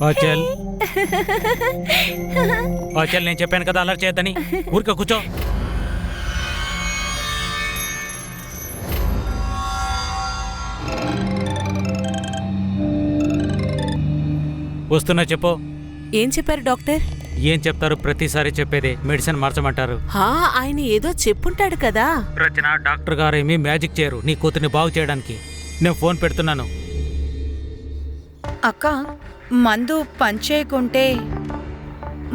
ఆచల్ ఆచల్ నేను చెప్పాను కదా అల్లరి చేయొద్దని. ఊరికే కూర్చో. వస్తున్నా చెప్పు. ఏం చెప్పారు డాక్టర్? ఏం చెప్తారు, ప్రతిసారి చెప్పేదే మెడిసిన్ మార్చమంటారు. ఆయన ఏదో చెప్పుంటాడు కదా. రచన, డాక్టర్ గారు ఏమీ మ్యాజిక్ చేయరు నీ కూతుర్ని బాగు చేయడానికి. నేను ఫోన్ పెడుతున్నాను. అక్క, మందు పనిచేయకుంటే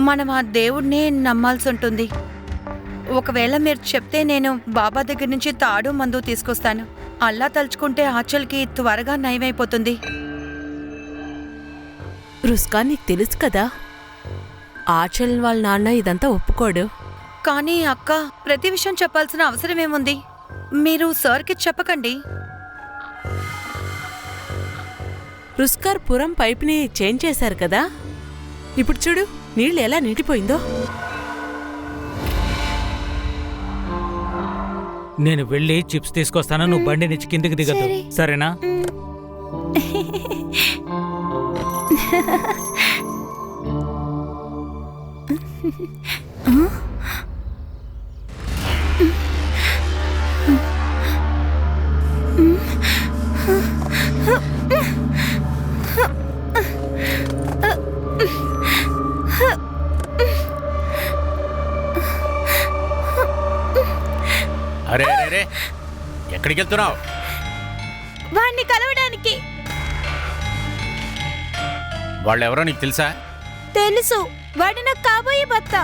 మనం ఆ దేవుడిని నమ్మాల్సి ఉంటుంది. ఒకవేళ మీరు చెప్తే నేను బాబా దగ్గర నుంచి తాడు మందు తీసుకొస్తాను. అల్లా తలుచుకుంటే ఆచల్కి త్వరగా నయమైపోతుంది. రుస్కా, నీకు తెలుసు కదా ఆచల్ వాళ్ళ నాన్న ఇదంతా ఒప్పుకోడు. కానీ అక్క, ప్రతి విషయం చెప్పాల్సిన అవసరం ఏముంది? మీరు సార్కి చెప్పకండి. రుస్కార్ పురం పైప్ని చేంజ్ చేశారు కదా, ఇప్పుడు చూడు నీళ్ళు ఎలా నిండిపోయిందో. నేను వెళ్ళి చిప్స్ తీసుకొస్తాను, నువ్వు బండి నుంచి కిందికి దిగద్దు, సరేనా? అరే అరే, ఎక్కడికి వెళ్తున్నావు? వాణ్ణి కలవడానికి. వాళ్ళెవరో నీకు తెలుసా? తెలుసు, వాడి నాకు కాబోయే భర్త.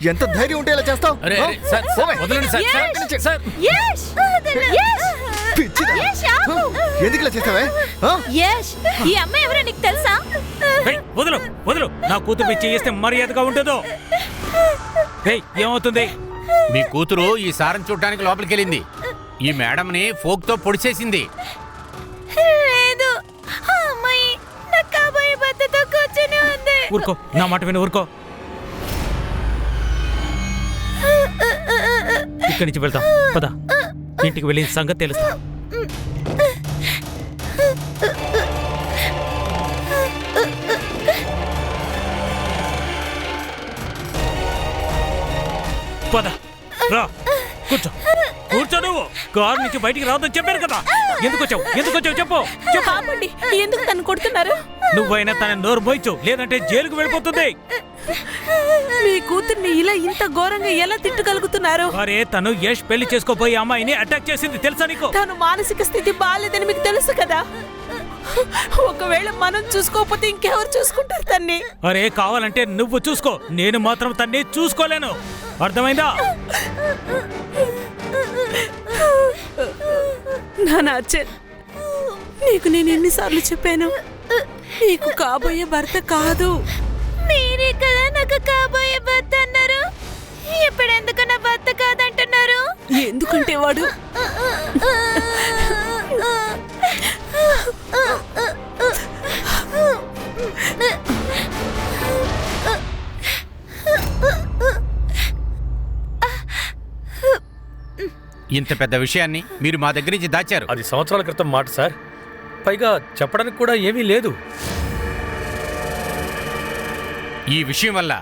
ఎంత ధైర్యం ఉంటే ఇలా చేస్తావు? ఎందుకు ఇలా చేస్తావే? ఈ అమ్మాయి ఎవరో నీకు తెలుసా? వదులు వదులు, నా కూతురు చేస్తే మర్యాదగా ఉంటుందో. ఏమవుతుంది? మీ కూతురు ఈ సారం చూడటానికి లోపలికి వెళ్ళింది. ఈ మేడంని ఫోక్తో పొడిచేసింది. లేదు, ఆ అమ్మాయి నా కాబోయే భర్తతో కూర్చొని ఉంది. ఊరుకో, నా మాట విని ఊరుకో. ఇక్కడి నుంచి వెళ్తాం, పద. ఇంటికి వెళ్ళిన సంగతి తెలుస్తా. పద, రా, కూర్చో కూర్చో. నువ్వు కారు నుంచి బయటికి రావద్దని చెప్పాను కదా. ఎందుకు వచ్చావు చెప్పు. ఆపండి, ఎందుకు తను కొడుతున్నారు? నువ్వైనా తన నోరు మోయించు, లేదంటే జైలుకు వెళ్ళిపోతుంది. మీ కూతుర్ని ఇలా ఇంత ఘోరంగా ఎలా తిట్టగలుగుతున్నారు? అరే, తను యష్ పెళ్లి చేసుకోపోయి అమ్మాయిని అటాక్ చేసింది, తెలుసా నీకు? తను మానసిక స్థితి బాగాలేదని మీకు తెలుసు కదా. ఒకవేళ మనం చూసుకోకపోతే ఇంకెవరు చూసుకుంటారు తన్ని? అరే, కావాలంటే నువ్వు చూసుకో, నేను మాత్రం తన్ని చూసుకోలేను. అర్థమైందా? నానాచల్, నీకు నేను ఎన్నిసార్లు చెప్పాను, నీకు కాబోయే భర్త కాదు. మీరే కదా నాకు కాబోయే భర్త అన్నారు. ఇప్పుడు ఎందుకు నా భర్త కాదంటున్నారు? ఎందుకంటే వాడు ఇంత పెద్ద విషయాన్ని మీరు మా దగ్గర నుంచి దాచారు. అది సంవత్సరాల క్రితం మాట సార్. పైగా చెప్పడానికి కూడా ఏమీ లేదు. ఈ విషయం వల్ల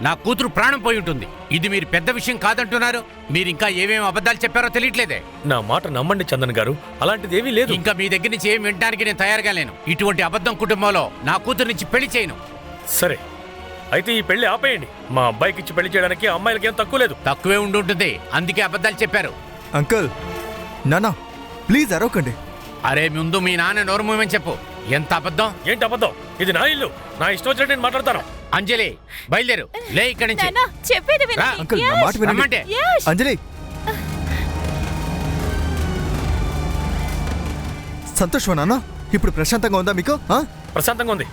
నా కూతురు ప్రాణం పోయి ఉంటుంది. ఇది మీరు పెద్ద విషయం కాదంటున్నారు. మీరు ఇంకా ఏమేమి అబద్ధాలు చెప్పారో తెలియట్లేదే. నా మాట నమ్మండి చందన్ గారు, అలాంటిదేమీ లేదు. ఇంకా మీ దగ్గర నుంచి ఏం వినడానికి నేను తయారుగా లేను. ఇటువంటి అబద్ధం కుటుంబంలో నా కూతురు నుంచి పెళ్లి చేయను. సరే, అయితే ఈ పెళ్లి ఆపేయండి. మా అబ్బాయికి ఇచ్చి పెళ్లి చేయడానికి అమ్మాయిలకి ఏం తక్కువ లేదు. తక్కువే ఉండుంటుంది, అందుకే అబద్ధాలు చెప్పారు. అంకుల్, నానా ప్లీజ్ అరవకండి. అరే, ముందు మీ నాన్న నోరు మూయమని చెప్పు. ఎంత అబద్ధం? ఏంటి అబద్ధం? ఇది నా ఇల్లు, నా ఇష్టం వచ్చినట్టు నేను మాట్లాడతాను. అంజలి, బయలుదేరు, లే ఇక్కడి నుంచి. చెప్పేది అంకుల్, నా మాట వినండి. అంజలి, సంతోషమా నాన్న? ఇప్పుడు ప్రశాంతంగా ఉందా మీకు? ప్రశాంతంగా ఉంది.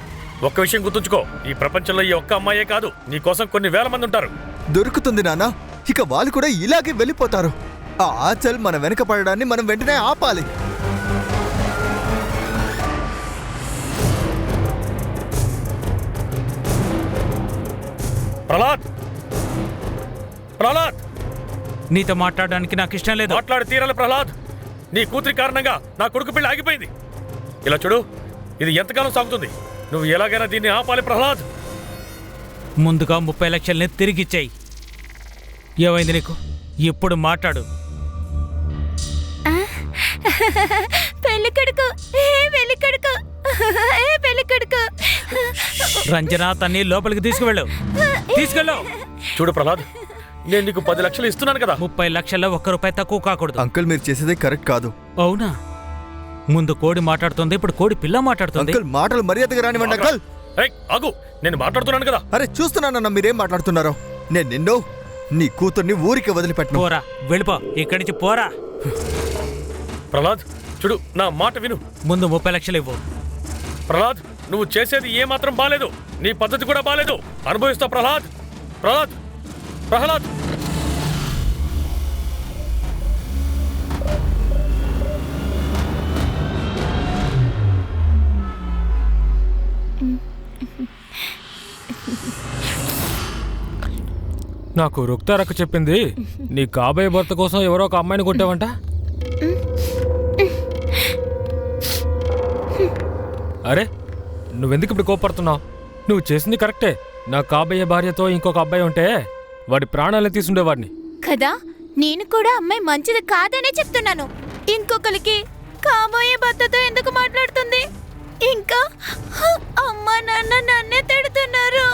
ఒక్క విషయం గుర్తుంచుకో, ఈ ప్రపంచంలో ఈ ఒక్క అమ్మాయే కాదు, నీ కోసం కొన్ని వేల మంది ఉంటారు. దొరుకుతుంది నాన్న, ఇక వాళ్ళు కూడా ఇలాగే వెళ్ళిపోతారు. ఆ ఆచల్ మన వెనక పడడాన్ని మనం వెంటనే ఆపాలి. ప్రహ్లాద్ ప్రహ్లాద్ నీతో మాట్లాడడానికి నాకు ఇష్టం లేదు. మాట్లాడి తీరాలి ప్రహ్లాద్. నీ కూతురి కారణంగా నా కొడుకు పెళ్లి ఆగిపోయింది. ఇలా చూడు, ఇది ఎంతకాలం సాగుతుంది? నువ్వు ఎలాగైనా దీన్ని ఆపాలి ప్రహ్లాద్. ముందుగా 30 లక్షల్ని తిరిగిచ్చేయి. ఏమైంది నీకు? ఇప్పుడు మాట్లాడు. రంజన తన్ని లోపలికి తీసుకువెళ్ళు. చూడు ప్రహ్లాద్, నేను నీకు 10 లక్షలు ఇస్తున్నాను కదా. 30 లక్షల్లో ₹1 తక్కువ కాకూడదు. అంకుల్ మీరు చేసేదే కరెక్ట్ కాదు. అవునా? ముందు కోడి మాట్లాడుతుంది, ఇప్పుడు కోడి పిల్ల మాట్లాడుతుంది. అంకుల్ మాటలు మర్యాదగా రానివ్వండి అంకుల్. ఏయ్, ఆగు, నేను మాట్లాడుతున్నాను కదా. అరే చూస్తున్నానన్నా మీరేం మాట్లాడుతున్నారో. నేను నిన్ను నీ కూతుర్ని ఊరికి వదిలిపెట్టను. పోరా, వెళ్ళిపో ఇక్కడి నుంచి, పోరా. ప్రహ్లాద్ చూడు, నా మాట విను. ముందు 30 లక్షలు ఇవ్వు. ప్రహ్లాద్, నువ్వు చేసేది ఏ మాత్రం బాలేదు. నీ పద్ధతి కూడా బాలేదు. అనుభవిస్తావు ప్రహ్లాద్. ప్రహ్లాద్ ప్రహ్లాద్ నాకు రుక్తారక్క చెప్పింది నీ కాబోయే భర్త కోసం ఎవరో ఒక అమ్మాయిని కొట్టావంట. అరే నువ్వెందుకు ఇప్పుడు కోపడుతున్నావు? నువ్వు చేసింది కరెక్టే. నా కాబోయే భార్యతో ఇంకొక అబ్బాయి ఉంటే వాడి ప్రాణాలను తీసుండేవాడిని కదా. నేను కూడా అమ్మాయి మంచిది కాదనే చెప్తున్నాను. ఇంకొకరికి కాబోయే భర్తతో ఎందుకు మాట్లాడుతుంది? ఇంకా అమ్మ నాన్న నన్నే తిడుతున్నారు.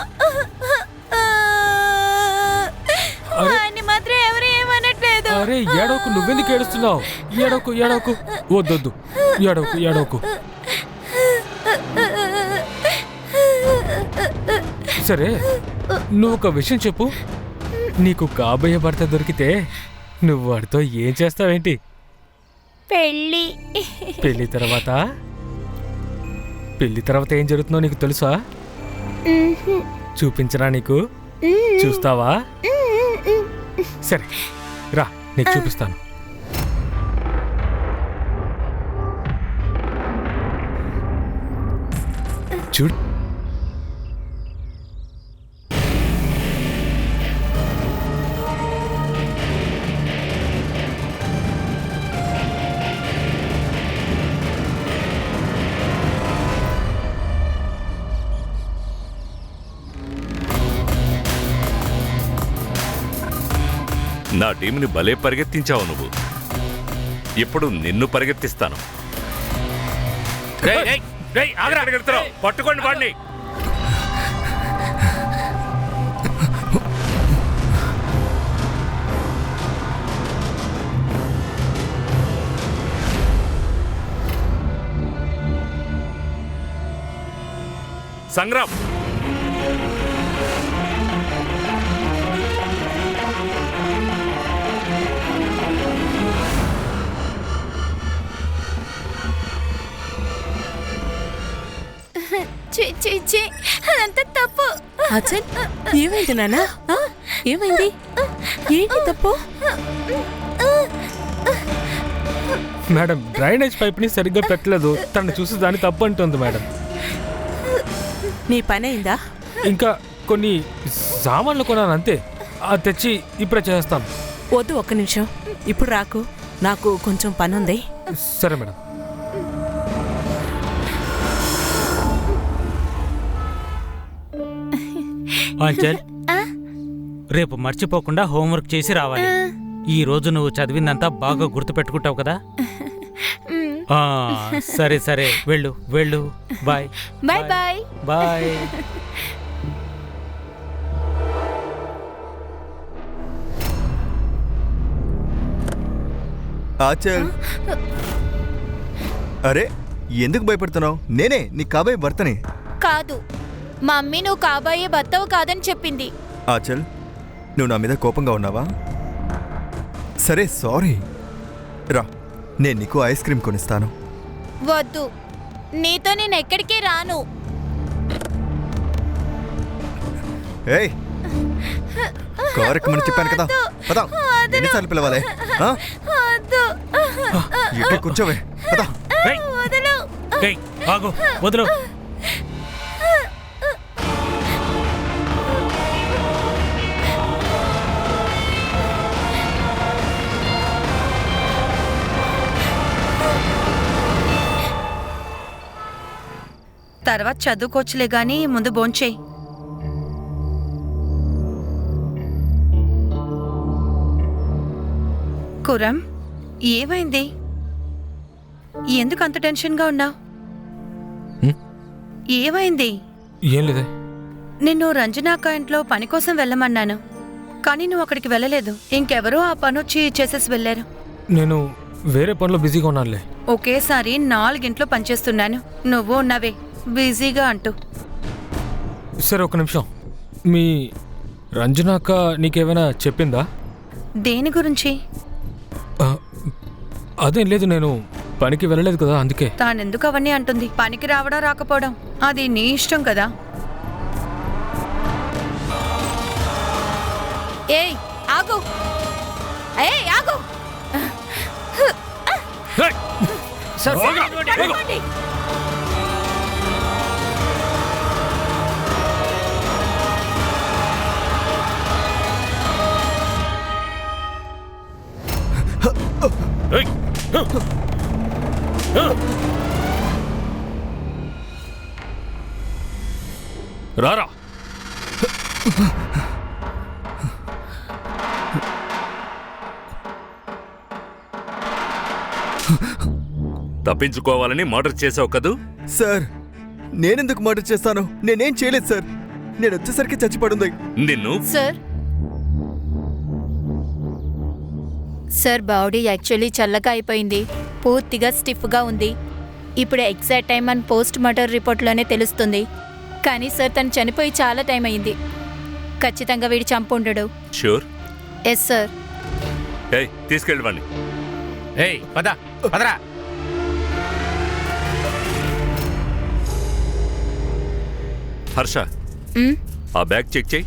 అని మాత్రం ఎవరు ఏమనట్లేదు. అరే ఏడవకు, నువ్వెందుకు ఏడుస్తున్నావు? ఏడవకు ఏడవకు, వద్దొద్దు, ఏడవకు ఏడవకు. సరే నువ్వు ఒక విషయం చెప్పు. నీకు కాబోయే భర్త దొరికితే నువ్వు వాడితో ఏం చేస్తావేంటి? పెళ్ళి. పెళ్లి తర్వాత ఏం జరుగుతుందో నీకు తెలుసా? చూపించరా నీకు? చూస్తావా? సరే రా, నీకు చూపిస్తాను. చూడు. నా టీంని భలే పరిగెత్తించావు నువ్వు. ఇప్పుడు నిన్ను పరిగెత్తిస్తాను. పట్టుకోండి వాడిని. సంగ్రామ్, అదంతా తప్పు. అచ్చల్ ఏమైంది నాన్న? ఏమైంది? ఏంటి తప్పు? మేడం డ్రైనేజ్ పైప్ని సరిగ్గా పెట్టలేదు. తను చూసి దాన్ని తప్పు అంటుంది మేడం. నీ పని అయిందా? ఇంకా కొన్ని సామాన్లు కొన్నాను అంతే. అది తెచ్చి ఇప్పుడే చేస్తాను. వద్దు, ఒక్క నిమిషం. ఇప్పుడు రాకు, నాకు కొంచెం పని ఉంది. సరే మేడం. అంచల్, రేపు మర్చిపోకుండా హోంవర్క్ చేసి రావాలి. ఈ రోజు నువ్వు చదివిందంతా బాగా గుర్తుపెట్టుకుంటావు కదా? సరే సరే, వెళ్ళు వెళ్ళు. Bye bye bye bye. Achal, అరే ఎందుకు భయపడుతున్నావు? నేనే నీ కాబోయే భర్తని. కాదు, మమ్మీ నువ్వు కాబోయే భర్తవు కాదని చెప్పింది. ఆచల్, నువ్వు నా మీద కోపంగా ఉన్నావా? సరే సారీ. రా, నేను నీకు ఐస్ క్రీమ్ కొనిస్తాను. వద్దు, నీతో నేను ఎక్కడికి రాను. ఏయ్, కారెక్కమని చెప్పాను కదా. పదా, ఎన్నిసార్లు పిలవాలి? ఇక్కడ కూర్చోవే. పదా. ఆగు, వదులు. తర్వాత చదువుకోవచ్చులే గాని ముందు భోంచేయి. కురం, ఏమైంది? ఎందుకు అంత టెన్షన్గా ఉన్నావు? హ్మ్? ఏమైంది? ఏం లేదే. నిన్ను రంజనాక్క ఇంట్లో పని కోసం వెళ్ళమన్నాను, కానీ నువ్వు అక్కడికి వెళ్ళలేదు. ఇంకెవరో ఆ పనొచ్చి చేసేసి వెళ్ళారు. నేను వేరే పనిలో బిజీగా ఉన్నానులే. ఒకేసారి 4 ఇంట్లో పనిచేస్తున్నాను, నువ్వు ఉన్నావే బిజీగా అంటూ. సరే, ఒక నిమిషం. మీ రంజనాక్క నీకేమైనా చెప్పిందా? దేని గురించి? ఆ, అదేం లేదు, నేను పనికి వెళ్ళలేదు కదా, అందుకే. తానెందుకు అవన్నీ అంటుంది? పనికి రావడం రాకపోవడం అది నీ ఇష్టం కదా. ఏయ్ ఆగు, ఏయ్ ఆగు. ఏయ్! పోగా, పోగా. నడవండి. ఏయ్! రారా. తప్పించుకోవాలని మర్డర్ చేసావు కదూ? సార్, నేనెందుకు మర్డర్ చేస్తాను? నేనేం చేయలేదు సార్. నేను వచ్చేసరికి చచ్చిపడుంది. నిన్ను సార్ బాడీ యాక్చువల్లీ చల్లగా అయిపోయింది, పూర్తిగా స్టిఫ్గా ఉంది. ఇప్పుడు ఎగ్జాక్ట్ టైం అని పోస్ట్ మార్టం రిపోర్ట్లోనే తెలుస్తుంది. కానీ సార్ తను చనిపోయి చాలా టైం అయింది. ఖచ్చితంగా వీడి చంపుండడు. షూర్? Yes sir. ఏయ్, తీసుకెళ్ళివ్వండి. ఏయ్, పదరా. హర్ష, మ్? ఆ బ్యాగ్ చెక్ చేయి.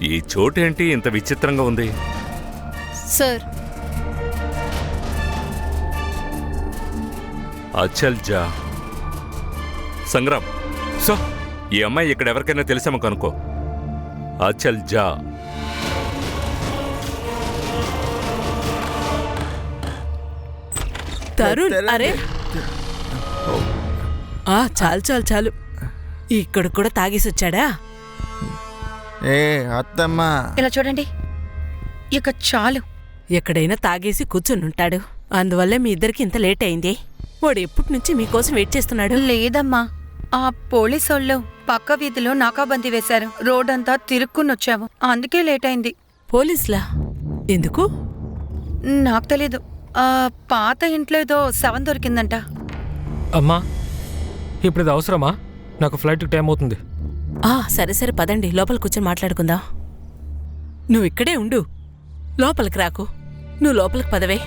ఈ చోటేంటి ఇంత విచిత్రంగా ఉంది? సార్ అచల్ జా. సంగ్రామ్, సో ఈ అమ్మాయి ఇక్కడ ఎవరికైనా తెలిసామో కనుక్కో. అచల్ జా. తరుణ్, అరే చాలు చాలు చాలు, ఇక్కడ కూడా తాగేసి వచ్చాడా? ఏ అత్తమ్మా, ఇలా చూడండి, ఇక చాలు. ఎక్కడైనా తాగేసి కూర్చునుంటాడు, అందువల్లే మీ ఇద్దరికి ఇంత లేట్ అయింది. వాడు ఎప్పటి నుంచి మీకోసం వెయిట్ చేస్తున్నాడు. లేదమ్మా, ఆ పోలీసోళ్ళు పక్క వీధిలో నాకాబందీ వేశారు. రోడ్డంతా తిరుక్కునొచ్చాము, అందుకే లేట్ అయింది. పోలీసులా? ఎందుకు? నాకు తెలీదు. ఆ పాత ఇంట్లో ఏదో శవం దొరికిందంట. అమ్మా, ఇప్పుడు ఇది అవసరమా? నాకు ఫ్లైట్కి టైం అవుతుంది. సరే సరే పదండి, లోపల కూర్చొని మాట్లాడుకుందాం. నువ్వు ఇక్కడే ఉండు, లోపలికి రాకు. నువ్వు లోపలికి పదవే.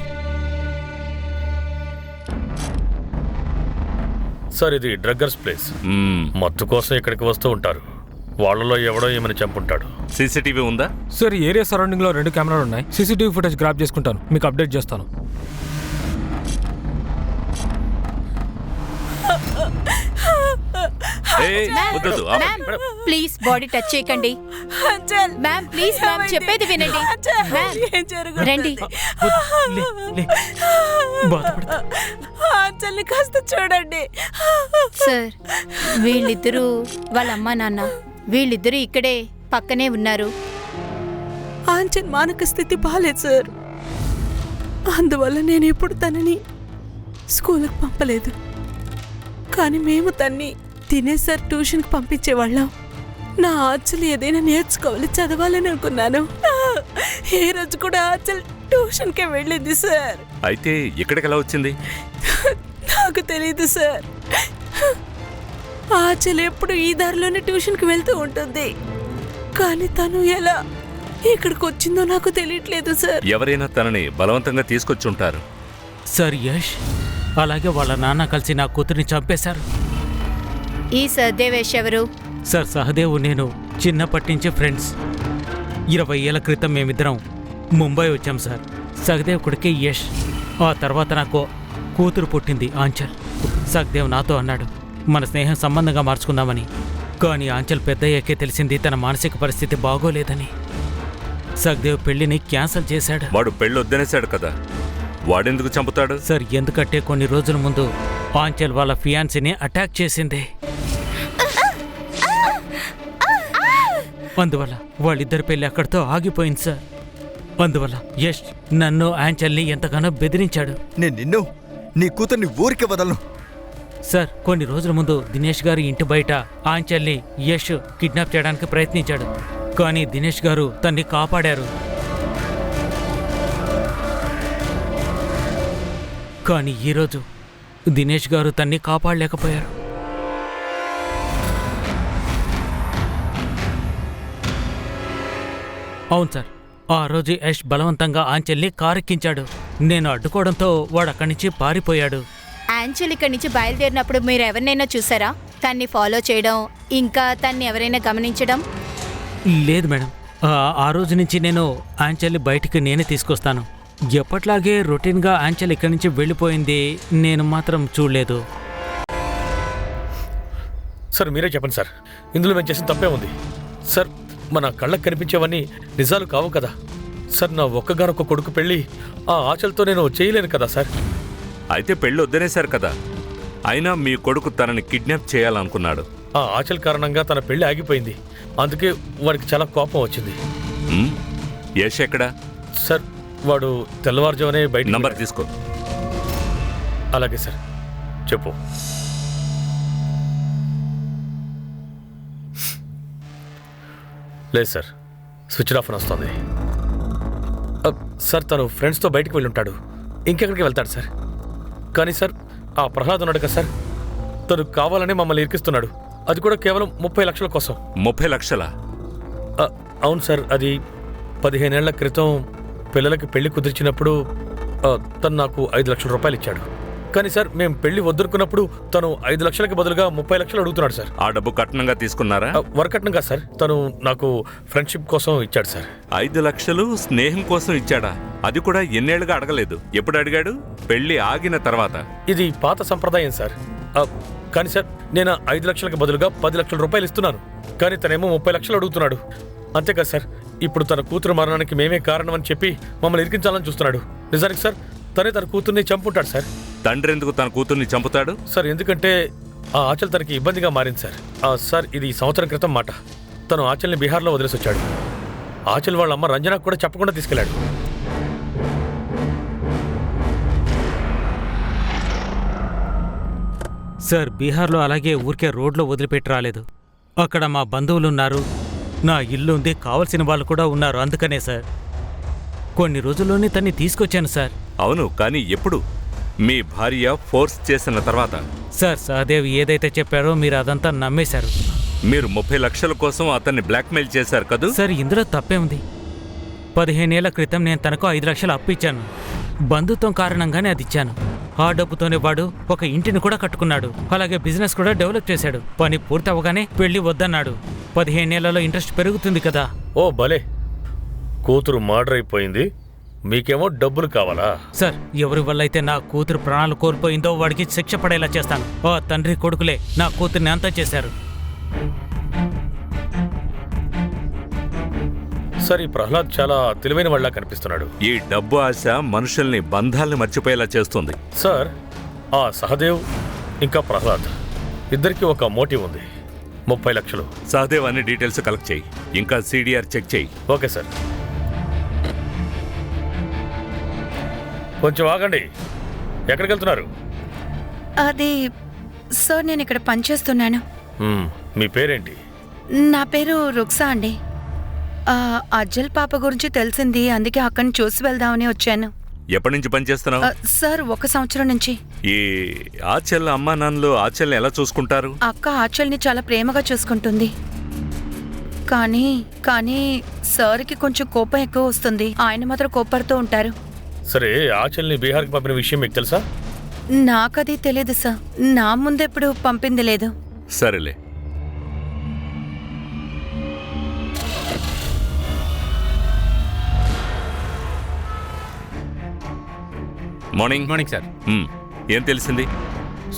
సార్, ఇది డ్రగ్గర్స్ ప్లేస్. మత్తు కోసం ఇక్కడికి వస్తూ ఉంటారు. వాళ్ళలో ఎవడో ఏమని చంపుంటాడు. సీసీటీవీ ఉందా? సార్, ఈ ఏరియా సరౌండింగ్లో 2 కెమెరాలు ఉన్నాయి. సీసీటీవీ ఫుటేజ్ గ్రాప్ చేసుకుంటాను, మీకు అప్డేట్ చేస్తాను. ప్లీజ్ బాడీ టచ్ చేయకండి. మ్యామ్ ప్లీజ్, మ్యామ్ చెప్పేది వినండి. రండి. కాస్త చూడండి సార్. వీళ్ళిద్దరూ వాళ్ళ అమ్మా నాన్న, వీళ్ళిద్దరూ ఇక్కడే పక్కనే ఉన్నారు. ఆంచన్ మానక స్థితి బాలేదు సార్, అందువల్ల నేను ఎప్పుడు తనని స్కూల్కి పంపలేదు. కానీ మేము తన్ని తినేసారి ట్యూషన్కి పంపించేవాళ్ళం. నా ఆచలు ఏదైనా నేర్చుకోవాలి, చదవాలని అనుకున్నాను. ఏ రోజు కూడా ఆచల్ ట్యూషన్కే వెళ్ళింది సార్. అయితే ఇక్కడికి ఎలా వచ్చింది? నాకు తెలీదు సార్. ఆచల్ ఎప్పుడు ఈ దారిలోనే ట్యూషన్కి వెళ్తూ ఉంటుంది, కానీ తను ఎలా ఇక్కడికి వచ్చిందో నాకు తెలియట్లేదు సార్. ఎవరైనా తనని బలవంతంగా తీసుకొచ్చి ఉంటారు. సార్ యష్, అలాగే వాళ్ళ నాన్న కలిసి నా కూతురిని చంపేశారు. ఈ సహదేవేష్ ఎవరు? సార్, సహదేవ్ నేను చిన్నప్పటి నుంచి ఫ్రెండ్స్. 20 ఏళ్ల క్రితం మేమిద్దరం ముంబై వచ్చాం సార్. సహదేవ్ కొడుకే యష్. ఆ తర్వాత నాకు కూతురు పుట్టింది, ఆంచల్. సహదేవ్ నాతో అన్నాడు మన స్నేహం సంబంధంగా మార్చుకుందామని. కానీ ఆంచల్ పెద్దయ్యాకే తెలిసింది తన మానసిక పరిస్థితి బాగోలేదని. సహదేవ్ పెళ్లిని క్యాన్సిల్ చేశాడు. వాడు పెళ్ళొద్దనేశాడు కదా. వాడెందుకు చంపుతాడు? సార్ ఎందుకంటే కొన్ని రోజుల ముందు ఆంచల్ వాళ్ళ ఫియాన్సీని అటాక్ చేసింది. అందువల్ల వాళ్ళిద్దరి పెళ్లి అక్కడితో ఆగిపోయింది సార్. అందువల్ల యష్ నన్ను ఆంచల్ని ఎంతగానో బెదిరించాడు. నేను నిన్ను నీ కూతుర్ని ఊరికి వదలను. సార్ కొన్ని రోజుల ముందు దినేష్ గారి ఇంటి బయట ఆంచల్ని యష్ కిడ్నాప్ చేయడానికి ప్రయత్నించాడు. కానీ దినేష్ గారు తన్ని కాపాడారు. కానీ ఈరోజు దినేష్ గారు తన్ని కాపాడలేకపోయారు. అవును సార్, ఆ రోజు యష్ బలవంతంగా ఆంచల్ని కారెక్కించాడు. నేను అడ్డుకోవడంతో వాడు అక్కడి నుంచి పారిపోయాడు. ఆంచల్ ఇక్కడి నుంచి బయలుదేరినప్పుడు మీరు ఎవరినైనా చూసారా? తన్ని ఫాలో చేయడం, ఇంకా తన్ని ఎవరైనా గమనించడం? లేదు మేడం, ఆ రోజు నుంచి నేను ఆంచల్ని బయటికి నేనే తీసుకొస్తాను. ఎప్పట్లాగే రొటీన్గా ఆంచల్ ఇక్కడి నుంచి వెళ్ళిపోయింది నేను మాత్రం చూడలేదు. సార్ మీరే చెప్పండి సార్, ఇందులో మేము చేసిన తప్పే ఉంది సార్? మన కళ్ళకు కనిపించేవన్నీ నిజాలు కావు కదా సార్. నా ఒక్కగానొక్క కొడుకు పెళ్ళి ఆ ఆచలతో నేను చేయలేను కదా సార్. అయితే పెళ్ళి వద్దనేశారు కదా. అయినా మీ కొడుకు తనని కిడ్నాప్ చేయాలనుకున్నాడు. ఆ ఆచల్ కారణంగా తన పెళ్లి ఆగిపోయింది. అందుకే వాడికి చాలా కోపం వచ్చింది. యష్ ఎక్కడా? సార్ వాడు తెల్లవారుజామునే బయట. నంబర్ తీసుకో. అలాగే సార్, చెప్పు. లేదు సార్, స్విచ్ ఆఫ్ అని వస్తుంది. సార్ తను ఫ్రెండ్స్తో బయటకు వెళ్ళి ఉంటాడు. ఇంకెక్కడికి వెళ్తాడు సార్. కానీ సార్ ఆ ప్రహ్లాద్ ఉన్నాడు కదా సార్, తను కావాలని మమ్మల్ని ఇరికిస్తున్నాడు. అది కూడా కేవలం 30 లక్షల కోసం. 30 లక్షలా? అవును సార్, అది 15 ఏళ్ల క్రితం పిల్లలకి పెళ్లి కుదిర్చినప్పుడు తను నాకు 5 లక్షల రూపాయలు ఇచ్చాడు. కానీ సార్ మేము పెళ్లి వద్దనుకున్నప్పుడు తను 5 లక్షలకి బదులుగా 30 లక్షలు అడుగుతున్నాడు సార్. ఆ డబ్బు కట్నంగా తీసుకున్నారా? వరకట్నంగా సార్, తను నాకు ఫ్రెండ్షిప్ కోసం ఇచ్చాడు సార్. 5 లక్షలు స్నేహం కోసం ఇచ్చాడా? అది కూడా ఎన్నేళ్లుగా అడగలేదు. ఎప్పుడు అడిగాడు? పెళ్లి ఆగిన తర్వాత. ఇది పాత సంప్రదాయం సార్. కానీ సార్ నేను 5 లక్షలకు బదులుగా 10 లక్షల రూపాయలు ఇస్తున్నాను. కానీ తనేమో 30 లక్షలు అడుగుతున్నాడు. అంతేకాదు సార్, ఇప్పుడు తన కూతురు మరణానికి మేమే కారణం అని చెప్పి మమ్మల్ని ఇరికించాలని చూస్తున్నాడు. నిజానికి సార్ తనే తన కూతుర్ని చంపుంటాడు సార్. తండ్రి ఎందుకు తన కూతుర్ని చంపుతాడు? సార్ ఎందుకంటే ఆ ఆచల్ తనకి ఇబ్బందిగా మారింది సార్. సార్ ఇది సంవత్సరం క్రితం మాట. తను ఆచల్ని బీహార్లో వదిలేసి వచ్చాడు. ఆచల్ వాళ్ళ అమ్మ రంజనాకు కూడా చెప్పకుండా తీసుకెళ్లాడు. సార్ బీహార్లో అలాగే ఊరికే రోడ్లో వదిలిపెట్టి రాలేదు. అక్కడ మా బంధువులున్నారు, నా ఇల్లు ఉంది, కావలసిన వాళ్ళు కూడా ఉన్నారు. అందుకనే సార్ కొన్ని రోజుల్లోనే తన్ని తీసుకొచ్చాను సార్. అవును, కానీ ఎప్పుడు? మీ భార్య ఫోర్స్ చేసిన తర్వాత. సార్ సహదేవ్ ఏదైతే చెప్పారో మీరు అదంతా నమ్మేశారు. మీరు 30 లక్షల కోసం అతన్ని బ్లాక్మెయిల్ చేశారు కదూ? సార్ ఇందులో తప్పే ఉంది. 15 ఏళ్ల క్రితం నేను తనకు 5 లక్షలు అప్పు ఇచ్చాను. బంధుత్వం కారణంగానే అది ఇచ్చాను. ఆ డబ్బుతోనే వాడు ఒక ఇంటిని కూడా కట్టుకున్నాడు. అలాగే బిజినెస్ కూడా డెవలప్ చేశాడు. పని పూర్తి అవ్వగానే పెళ్లి వద్దన్నాడు. 15 ఏళ్లలో ఇంట్రెస్ట్ పెరుగుతుంది కదా. ఓ భలే, కూతురు మర్డర్ అయిపోయింది, మీకేమో డబ్బులు కావాలా? సార్ ఎవరి వల్ల అయితే నా కూతురు ప్రాణాలు కోల్పోయిందో వాడికి శిక్ష పడేలా చేస్తాను. ఆ తండ్రి కొడుకులే నా కూతుర్ని అంతా చేశారు. సార్ ఈ ప్రహ్లాద్ చాలా తెలివైన వాళ్ళ కనిపిస్తున్నాడు. ఈ డబ్బు ఆశ మనుషుల్ని బంధాల్ని మర్చిపోయేలా చేస్తుంది. సార్ ఆ సహదేవ్ ఇంకా ప్రహ్లాద్ ఇద్దరికి ఒక మోటివ్ ఉంది. 30 లక్షలు. సహదేవ్ అన్ని డీటెయిల్స్ కలెక్ట్ చేయి. ఇంకా CDR చెక్ చేయి. Okay sir. కొంచెం ఆగండి, ఎక్కడికి వెళ్తున్నారు? అది సార్ నేను ఇక్కడ పనిచేస్తున్నాను. మీ పేరేంటి? నా పేరు రుక్సా అండి. అజ్జల్ పాప గురించి తెలిసింది, అందుకే అక్కడిని చూసి వెళ్దామని వచ్చాను. ఎప్పటి నుంచి పనిచేస్తున్నావు? సార్ 1 సంవత్సరం నుంచి. ఈ ఆచల్ అమ్మా నాన్నలు ఆచల్ని ఎలా చూసుకుంటారు? అక్క ఆచల్ని చాలా ప్రేమగా చూసుకుంటుంది. కానీ సార్కి కొంచెం కోపం ఎక్కువ వస్తుంది. ఆయన మాత్రం కోపడుతూ ఉంటారు. సరే ఆచల్ని బీహార్కి పంపిన విషయం మీకు తెలుసా? నాకది తెలీదు సార్. నా ముందెప్పుడు పంపింది లేదు. సరేలే. మార్నింగ్. Morning sir. ఏం తెలిసింది?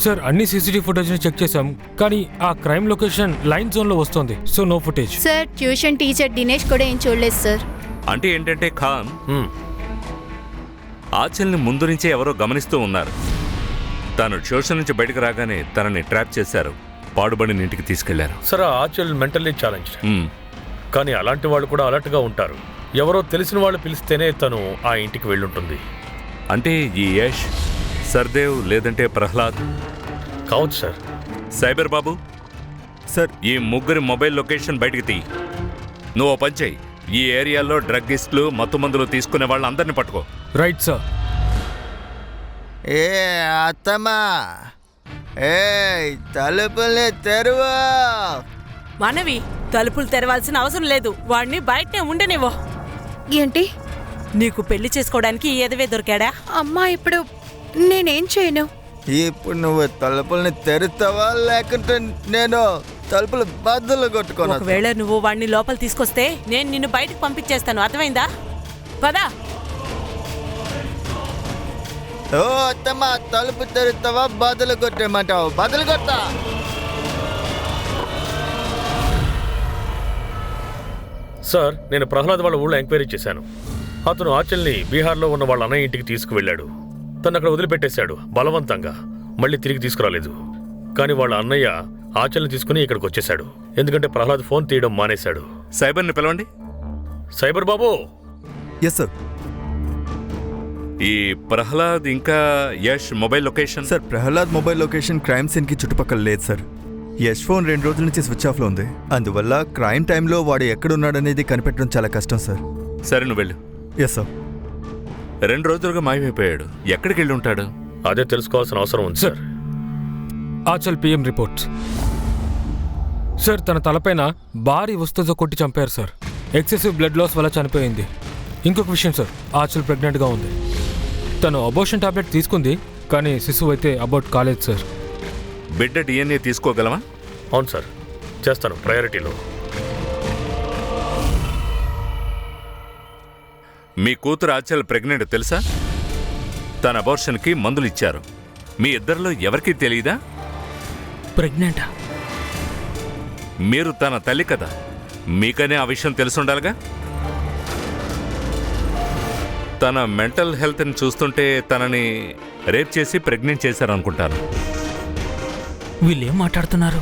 సార్ అన్ని CCTV ఫుటేజ్ని చెక్ చేశాం, కానీ ఆ క్రైమ్ లొకేషన్ లైన్ జోన్లో వస్తుంది. So no footage. Sir tuition teacher Dinesh కూడా ఏం చూడలేదు సార్. అంటే ఏంటంటే ఖాన్ ఆచల్ని ముందు నుంచే ఎవరో గమనిస్తూ ఉన్నారు. తాను ట్యూషన్ నుంచి బయటకు రాగానే తనని ట్రాప్ చేశారు. పాడుబడిన ఇంటికి తీసుకెళ్లారు. సరే ఆచల్ మెంటల్లీ ఛాలెంజ్, మ్మ్. కానీ అలాంటి వాళ్ళు కూడా అలర్ట్గా ఉంటారు. ఎవరో తెలిసిన వాళ్ళు పిలిస్తేనే తను ఆ ఇంటికి వెళ్ళుంటుంది. అంటే ఈ యష్, సర్దేవ్ లేదంటే ప్రహ్లాద్ కావచ్చు సార్. సైబర్ బాబు, సార్ ఈ ముగ్గురి మొబైల్ లొకేషన్ బయటికి తీ. నువ్వు ఓ పని చెయ్యి, ఈ ఏరియాలో డ్రగ్గిస్టులు, మత్తు మందులు తీసుకునే వాళ్ళందరినీ పట్టుకో. Right sir. ఏ అత్తమ్మా, ఏ తలుపుల్ని తెరువు. మనవి తలుపులు తెరవాల్సిన అవసరం లేదు, వాడిని బయటనే ఉండనివ్వు. ఏంటి? నీకు పెళ్లి చేసుకోవడానికి ఈ ఎదవే దొరికాడా? అమ్మా, ఇప్పుడు నేనేం చేయను? ఇప్పుడు నువ్వు తలుపుల్ని తెరుస్తావా లేకుంటే నేను తలుపులు బద్దలు కొట్టుకోను? ఒకవేళ నువ్వు వాడిని లోపల తీసుకొస్తే నేను నిన్ను బయటకు పంపించేస్తాను, అర్థమైందా? పదా. ఓ అత్తమ్మా, తలుపు తెరుస్తావా బదులు కొట్టేమంటావు? బదులు కొట్టా. సార్, నేను ప్రహ్లాద్ వాళ్ళ ఊళ్ళో ఎంక్వైరీ చేశాను. అతను ఆచల్ని బీహార్లో ఉన్న వాళ్ళ అన్నయ్య ఇంటికి తీసుకువెళ్ళాడు. తను అక్కడ వదిలిపెట్టేశాడు బలవంతంగా. మళ్ళీ తిరిగి తీసుకురాలేదు. కానీ వాళ్ళ అన్నయ్య ఆచల్ని తీసుకుని ఇక్కడికి వచ్చేశాడు. ఎందుకంటే ప్రహ్లాద్ ఫోన్ తీయడం మానేశాడు. సైబర్ని పిలవండి. సైబర్ బాబు. Yes sir. ఈ ప్రహ్లాద్ ఇంకా Yash mobile location. Sir Prahlad mobile location crime సీన్కి చుట్టుపక్కల లేదు సార్. యష్ ఫోన్ 2 రోజుల నుంచి స్విచ్ ఆఫ్లో ఉంది. అందువల్ల క్రైమ్ టైంలో వాడు ఎక్కడున్నాడనేది కనిపెట్టడం చాలా కష్టం సార్. సరే, నువ్వు వెళ్ళు. Yes sir. 2 రోజులుగా మాయమైపోయాడు. ఎక్కడికి వెళ్ళి ఉంటాడు? అదే తెలుసుకోవాల్సిన అవసరం ఉంది sir. Achal PM report. Sir, తన తలపైన భారీ వస్తువుతో కొట్టి చంపారు సార్. ఎక్సెసివ్ బ్లడ్ లాస్ వల్ల చనిపోయింది. ఇంకొక విషయం సార్, ఆచల్ ప్రెగ్నెంట్గా ఉంది. తను అబోర్షన్ టాబ్లెట్ తీసుకుంది, కానీ శిశువు అయితే అబౌట్ కాలేదు సార్. బిడ్డ డిఎన్ఏ తీసుకోగలమా? అవును సార్, చేస్తాను, ప్రయారిటీలో. మీ కూతురు ఆచల్ ప్రెగ్నెంట్ తెలుసా? తన అబార్షన్కి మందులు ఇచ్చారు. మీ ఇద్దరిలో ఎవరికీ తెలియదా? ప్రెగ్నెంటా? మీరు తన తల్లి కదా, మీకనే ఆ విషయం తెలుసుండాలిగా. తన మెంటల్ హెల్త్ని చూస్తుంటే తనని రేప్ చేసి ప్రెగ్నెంట్ చేశారనుకుంటాను. వీళ్ళేం మాట్లాడుతున్నారు?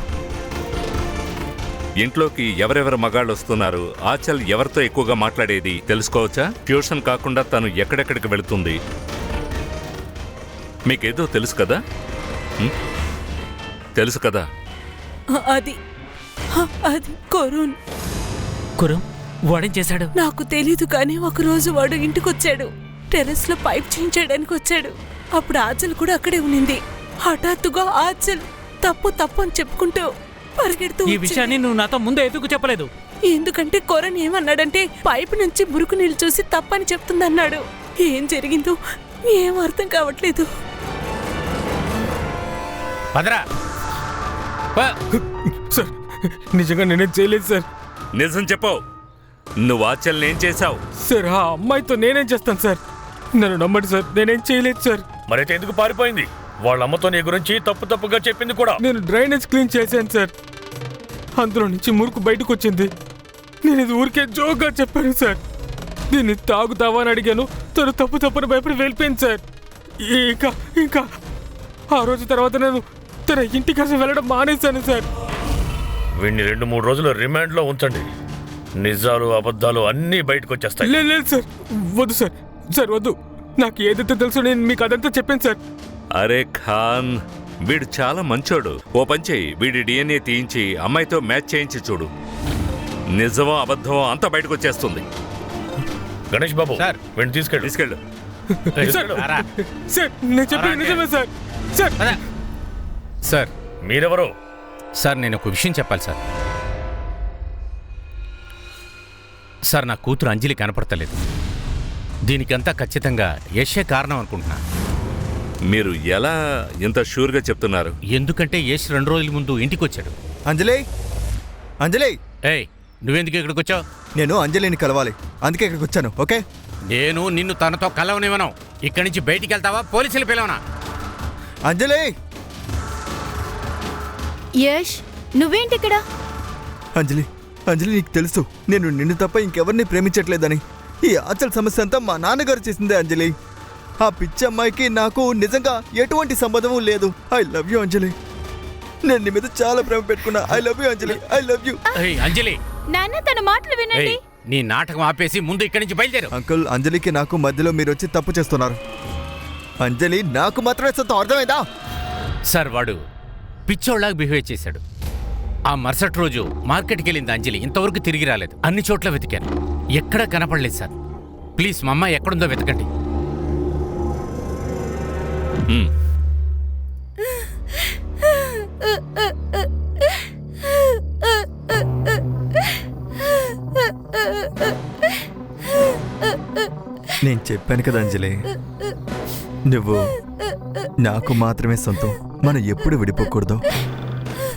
ఇంట్లోకి ఎవరెవరు మగాళ్ళు వస్తున్నారు, ఆచల్ ఎవరితో ఎక్కువగా మాట్లాడేది తెలుసుకోవచ్చా? ట్యూషన్ కాకుండా తను ఎక్కడెక్కడికి వెళుతుంది, మీకేదో తెలుసు కదా? తెలుసు కదా? అది కొరూన్. కురం వాడేం చేశాడు? నాకు తెలీదు, కానీ ఒకరోజు వాడు ఇంటికొచ్చాడు. టెర్రస్ లో పైప్ చేయించడానికి వచ్చాడు. అప్పుడు ఆచల్ కూడా అక్కడే ఉన్నింది. హఠాత్తుగా ఆచల్ తప్పు అని చెప్పుకుంటూ పరిగెడుతూ ఈ విషయాన్ని నువ్వు నాతో ముందు ఎందుకు చెప్పలేదు? ఎందుకంటే కొరన్ ఏమన్నాడంటే పైపు నుంచి మురుకు నీళ్ళు చూసి తప్పని చెప్తుందన్నాడు. ఏం జరిగిందో ఏం అర్థం కావట్లేదు. సార్, నిజంగా నేనేం చేయలేదు సార్. నిజం చెప్పు, నువ్వు ఆచల్ని ఏం చేశావు? సార్, ఆ అమ్మాయితో నేనేం చేస్తాను సార్? నన్ను నమ్మండి సార్, నేనేం చేయలేదు సార్. మరైతే ఎందుకు పారిపోయింది? వాళ్ళ అమ్మతో నీ గురించి తప్పుగా చెప్పింది కూడా. నేను డ్రైనేజ్ క్లీన్ చేశాను సార్. అందులో నుంచి మురుకు బయటకు వచ్చింది. నేను ఇది ఊరికే జోక్గా చెప్పాను సార్. దీన్ని తాగుతావా అని అడిగాను. తను తప్పుని భయపడి వెళ్ళిపోయింది సార్. ఇంకా ఆ రోజు తర్వాత నేను తన ఇంటికి అసలు వెళ్ళడం మానేశాను సార్. వీడిని 2-3 రోజులు రిమాండ్లో ఉంచండి. నిజాలు అబద్ధాలు అన్నీ బయటకు వచ్చేస్తాయి. లేదు సార్, వద్దు సార్. సార్ వద్దు, నాకు ఏదైతే తెలుసో నేను మీకు అదంతా చెప్పాను సార్. అరే ఖాన్, వీడు చాలా మంచోడు. ఓ పని చెయ్యి, వీడి డిఎన్ఏ తీయించి అమ్మాయితో మ్యాచ్ చేయించి చూడు. నిజమో అబద్ధమో అంతా బయటకు వచ్చేస్తుంది. గణేష్ బాబు సార్, వీడిని తీసుకెళ్ళు. సార్, నేను చెప్పేది నిజమే సార్. సార్ సార్, మీరెవరో? సార్, నేను ఒక విషయం చెప్పాలి సార్. సార్, నా కూతురు అంజలి కనపడతలేదు. దీనికంతా ఖచ్చితంగా యశే కారణం అనుకుంటున్నా. మీరు ఎలా ఇంత షూర్గా చెప్తున్నారు? ఎందుకంటే యశ్ 2 రోజుల ముందు ఇంటికి వచ్చాడు. అంజలి, ఏయ్, నువ్వెందుకు ఇక్కడికి వచ్చావు? నేను అంజలిని కలవాలి, అందుకే ఇక్కడికి వచ్చాను. ఓకే, నేను నిన్ను తనతో కలవనివ్వను. ఇక్కడి నుంచి బయటికి వెళ్తావా? పోలీసులు పిలవనా? అంజలి. యష్, నువ్వేంటి ఇక్కడ? అంజలి, నీకు తెలుసు నేను నిన్ను తప్ప ఇంకెవరిని ప్రేమించట్లేదని. ఈ ఆచల్ సమస్య అంతా మా నాన్నగారు చేసిందే అంజలి. ఆ పిచ్చి అమ్మాయికి నాకు నిజంగా ఎటువంటి సంబంధము లేదు. I love you Anjali. నేను నీ మీద చాలా ప్రేమ పెట్టుకున్నా. I love you Anjali. I love you. Anjali, నాన్న తన మాటలు వినండి. నీ నాటకం ఆపేసి ముందు ఇక్కడి నుంచి బయలుదేరు. అంకుల్, అంజలికి నాకు మధ్యలో మీరు వచ్చి తప్పు చేస్తున్నారు. అంజలి నాకు మాత్రమే సొంతం, అర్థమైందా? సార్, వాడు పిచ్చోళ్ళలాగా బిహేవ్ చేశాడు. ఆ మరుసటి రోజు మార్కెట్కి వెళ్ళింది అంజలి. ఇంతవరకు తిరిగి రాలేదు. అన్ని చోట్ల వెతికాను, ఎక్కడా కనపడలేదు సార్. ప్లీజ్ మా అమ్మ ఎక్కడుందో వెతకండి. నేను చెప్పాను కదా అంజలి, నువ్వు నాకు మాత్రమే సొంతం. మనం ఎప్పుడు విడిపోకూడదు.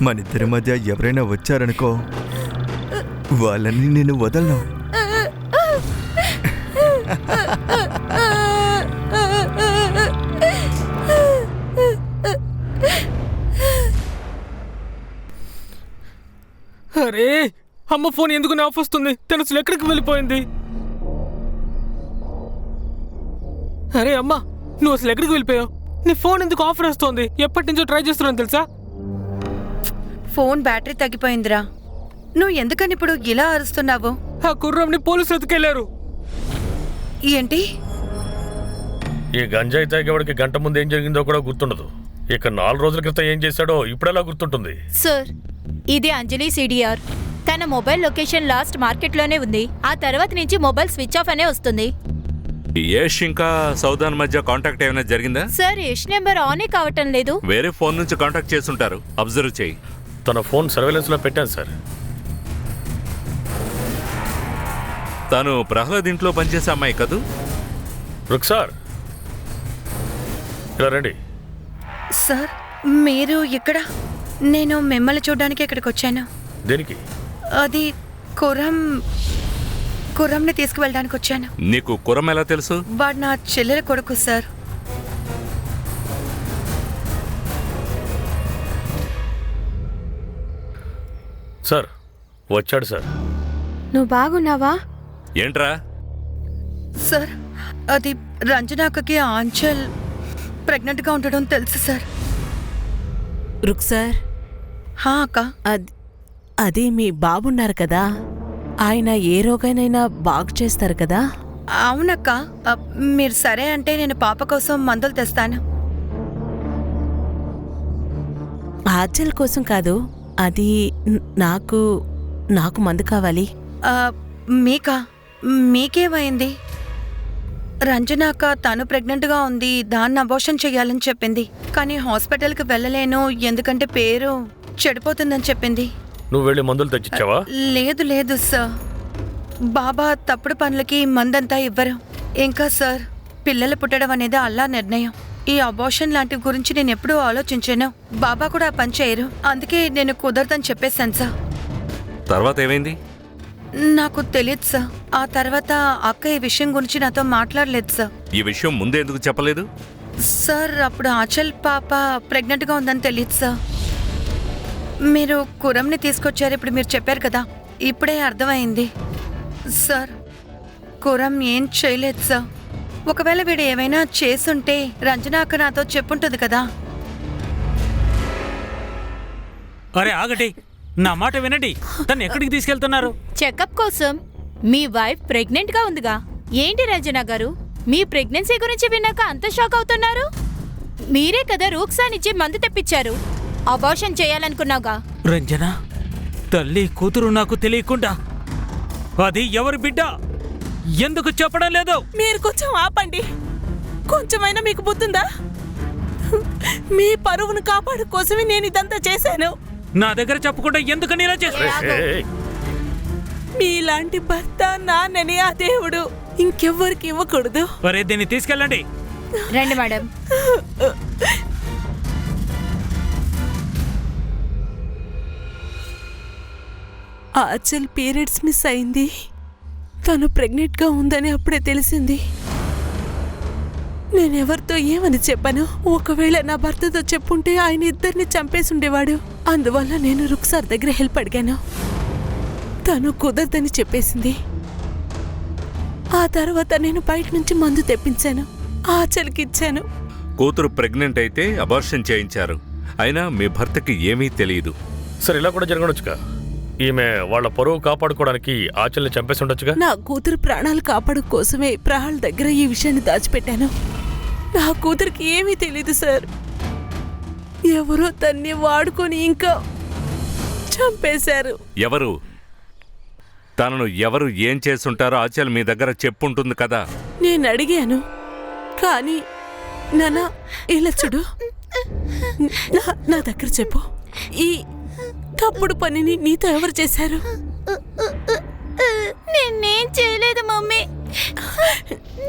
మన ఇద్దరి మధ్య ఎవరైనా వచ్చారనుకో, వాళ్ళని నేను వదలను. అరే, అమ్మ ఫోన్ ఎందుకు ఆఫ్ వస్తుంది? తను అసలు ఎక్కడికి వెళ్ళిపోయింది? అరే అమ్మా, నువ్వు అసలు ఎక్కడికి వెళ్ళిపోయావు? నీ ఫోన్ ఎందుకు ఆఫ్ వస్తోంది? ఎప్పటి నుంచో ట్రై చేస్తున్నాను తెలుసా? ఫోన్ బ్యాటరీ తగ్గిపోయిందిరా. నువ్వు ఎందుకని ఇప్పుడు ఇలా అరుస్తున్నావు? ఆ కుర్రంని పోలీసులు ఎత్తుకెళ్లారు. ఏంటి? ఈ గంజాయి తాగేవాడికి గంట ముందు ఏం జరిగిందో కూడా గుర్తుండదు. ఇక 4 రోజుల క్రితం ఏం చేశాడో ఇప్పుడెలా గుర్తుంటుంది? సార్, ఇది అంజలి సిడిఆర్. తన మొబైల్ లొకేషన్ లాస్ట్ మార్కెట్లోనే ఉంది. ఆ తర్వాత నుంచి మొబైల్ స్విచ్ ఆఫ్ అనే వస్తుంది. యష్ ఇంకా సౌదాన్ మధ్య కాంటాక్ట్ ఏమైనా జరిగిందా? సార్, యష్ నెంబర్ ఆనే కావటం లేదు. వేరే ఫోన్ నుంచి కాంటాక్ట్ చేస్తుంటారు, అబ్జర్వ్ చేయి. తన ఫోన్ సర్వేలెన్స్ లో పెట్టాను సార్. తను ప్రహ్లాద్ ఇంట్లో పనిచేసే అమ్మాయి కదూ? రుక్సార్, ఇలా రండి. సార్, మీరు ఇక్కడ? నేను మిమ్మల్ని చూడడానికి ఇక్కడికి వచ్చాను. దేనికి? అది కుర్రంని తీసుకువెళ్ళడానికి వచ్చాను. నీకు కుర్రం ఎలా తెలుసు? వాడు నా చెల్లెల కొడుకు సార్. సార్, వచ్చాడు సార్. నువ్వు బాగున్నావా? ఏంట్రా? సార్, అది రంజనాకకి ఆంచల్ ప్రెగ్నెంట్గా ఉండడం తెలుసు సార్. రుక్సార్, హా అక్క. అది మీ బాబున్నారు కదా, ఆయన ఏ రోగానైనా బాగు చేస్తారు కదా? అవునక్క. మీరు సరే అంటే నేను పాప కోసం మందులు తెస్తాను. ఆచల్ కోసం కాదు, అది నాకు మందు కావాలి. మీకేమైంది? రంజనాక తను ప్రెగ్నెంట్గా ఉంది, దాన్ని అబోర్షన్ చెయ్యాలని చెప్పింది. కానీ హాస్పిటల్కి వెళ్ళలేను, ఎందుకంటే పేరు చెడిపోతుందని చెప్పింది. నువ్వు వెళ్ళి మందులు తెచ్చిచ్చావా? లేదు సార్. బాబా తప్పుడు పనులకి మందంతా ఇవ్వరు. ఇంకా సార్, పిల్లలు పుట్టడం అనేది అల్లా నిర్ణయం. ఈ అబోర్షన్ లాంటి గురించి నేను ఎప్పుడూ ఆలోచించాను. బాబా కూడా ఆ పని చేయరు. అందుకే నేను కుదరదని చెప్పేశాను సార్. తర్వాత ఏమైంది? నాకు తెలియదు సార్. ఆ తర్వాత అక్క ఈ విషయం గురించి నాతో మాట్లాడలేదు సార్. ఈ విషయం ముందే ఎందుకు చెప్పలేదు? సార్, అప్పుడు ఆచల్ పాప ప్రెగ్నెంట్గా ఉందని తెలియదు సార్. మీరు కురంని తీసుకొచ్చారు, ఇప్పుడు మీరు చెప్పారు కదా, ఇప్పుడే అర్థమైంది సార్. కురం ఏం చేయలేదు సార్. ఒకవేళ వీడు ఏమైనా చేసుంటే రంజనాక నాతో చెప్పుంటుంది కదా. అరే ఆగటి, నా మాట వినండి. తను ఎక్కడికి తీసుకెళ్తున్నారు? చెకప్ కోసం. మీ వైఫ్ ప్రెగ్నెంట్ గా ఉందిగా. ఏంటి రంజనా గారు, మీ ప్రెగ్నెన్సీ గురించి విన్నాక అంత షాక్ అవుతున్నారు? మీరే కదా రూక్సానిచ్చి మందు తెప్పించారు. అబార్షన్ చేయాలనుకున్నావుగా. రంజన, తల్లి కూతురు నాకు తెలియకుండా అది ఎవరి బిడ్డ ఎందుకు చెప్పడం లేదు? మీరు కొంచెం ఆపండి. కొంచెమైనా మీకు బుద్ధిందా? మీ పరువును కాపాడు కోసమే నేను ఇదంతా చేశాను. నా దగ్గర చెప్పకుండా ఎందుకని ఇలా చేశారు? మీలాంటి భర్త నాన్నని ఆ దేవుడు ఇంకెవ్వరికి ఇవ్వకూడదు. అరే, దీన్ని తీసుకెళ్ళండి. రండి మేడం. ఆచల్ పీరియడ్స్ మిస్ అయింది. తను ప్రెగ్నెంట్గా ఉందని అప్పుడే తెలిసింది. నేనెవరితో ఏమని చెప్పాను? ఒకవేళ నా భర్తతో చెప్పుంటే ఆయన ఇద్దరిని చంపేసి ఉండేవాడు. అందువల్ల నేను రుక్సార్ దగ్గర హెల్ప్ అడిగాను. తను కుదరదని చెప్పేసింది. ఆ తర్వాత నేను బయట నుంచి మందు తెప్పించాను. ఆచలికి ఇచ్చాను. కూతురు ప్రెగ్నెంట్ అయితే అబార్షన్ చేయించారు. అయినా మీ భర్తకి ఏమీ తెలియదు. సార్ ఇలా కూడా జరగడొచ్చుగా. ఈమె వాళ్ళ పరువు కాపాడుకోవడానికి ఆచల్ని చంపేసి ఉండొచ్చుగా. నా కూతురు ప్రాణాలు కాపాడు కోసమే ప్రహాళ్ దగ్గర ఈ విషయాన్ని దాచిపెట్టాను. నా కూతురికి ఏమీ తెలీదు సార్. ఎవరో తన్ని వాడుకొని ఇంకా చంపేశారు. ఎవరు? తనను ఎవరు ఏం చేసుంటారో ఆచల్ మీ దగ్గర చెప్పుంటుంది కదా. నేను అడిగాను, కానీ నాన్న ఇలా చూడు, నా దగ్గర చెప్పు, ఈ తప్పుడు పనిని నీతో ఎవరు చేశారు? నేనేం చేయలేదు మమ్మీ,